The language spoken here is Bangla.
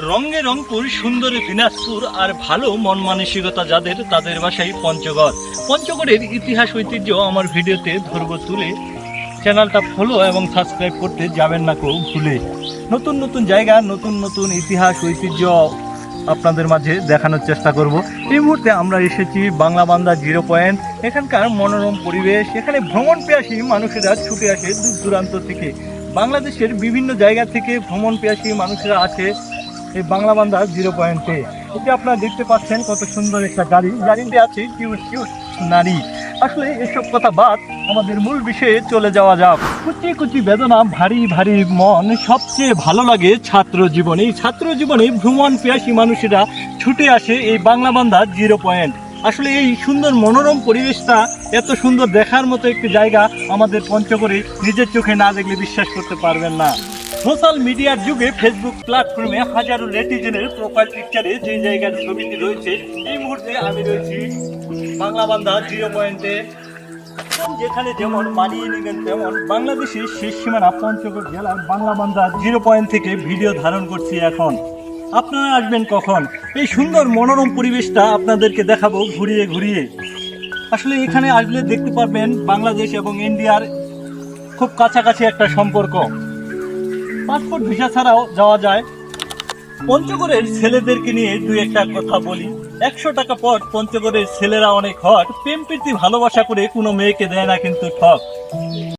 রঙে রংপুর, সুন্দরে দিনাজপুর, আর ভালো মন মানসিকতা যাদের, তাদের বাসায় পঞ্চগড়। পঞ্চগড়ের ইতিহাস ঐতিহ্য আমার ভিডিওতে ধরবো তুলে। চ্যানেলটা ফলো এবং সাবস্ক্রাইব করতে যাবেন না কেউ ভুলে। নতুন নতুন জায়গা, নতুন নতুন ইতিহাস ঐতিহ্য আপনাদের মাঝে দেখানোর চেষ্টা করব। এই মুহূর্তে আমরা এসেছি বাংলাবান্ধা 0 পয়েন্ট। এখানকার মনোরম পরিবেশ, এখানে ভ্রমণ পিয়াসী মানুষেরা ছুটে আসে দূর দূরান্ত থেকে। বাংলাদেশের বিভিন্ন জায়গা থেকে ভ্রমণ পিয়াসী মানুষেরা আসে এই বাংলাবান্ধা 0 পয়েন্টে। এটি আপনারা দেখতে পাচ্ছেন কত সুন্দর একটা গাড়িতে আছে কিউট কিউট নারী। আসলে এসব কথা বাদ, আমাদের মূল বিষয়ে চলে যাওয়া যাক। কুচি কুচি বেদনা, ভারী ভারী মন, সবচেয়ে ভালো লাগে ছাত্র জীবনে। এই ছাত্র জীবনে ভ্রমণ পিয়াসী মানুষেরা ছুটে আসে এই বাংলাবান্ধা 0 পয়েন্ট। আসলে এই সুন্দর মনোরম পরিবেশটা, এত সুন্দর দেখার মতো একটি জায়গা আমাদের পঞ্চগড়ে নিজের চোখে না দেখলে বিশ্বাস করতে পারবেন না। সোশ্যাল মিডিয়ার যুগে ফেসবুক প্ল্যাটফর্মে হাজারো নেটিজেনের প্রোফাইল পিকচারে যে জায়গার ছবিটি রয়েছে, এই মুহূর্তে আমি রয়েছি বাংলাবান্ধা 0 পয়েন্টে। যেখানে যেমন মানিয়ে নেবেন তেমন। বাংলাদেশের শেষ সীমানা পঞ্চগড় জেলার বাংলাবান্ধা 0 পয়েন্ট থেকে ভিডিও ধারণ করছি এখন। আপনারা আসবেন কখন? এই সুন্দর মনোরম পরিবেশটা আপনাদেরকে দেখাবো ঘুরিয়ে ঘুরিয়ে। আসলে এখানে আসলে দেখতে পারবেন বাংলাদেশ এবং ইন্ডিয়ার খুব কাছাকাছি একটা সম্পর্ক। পাসপোর্ট ভিসা ছাড়াও যাওয়া যায়। পঞ্চগড়ের ছেলেদেরকে নিয়ে দুই একটা কথা বলি। 100 টাকা পট পঞ্চগড়ের ছেলেরা অনেক হট। প্রেম প্রীতি ভালোবাসা করে কোনো মেয়েকে দেয় না কিন্তু ঠক।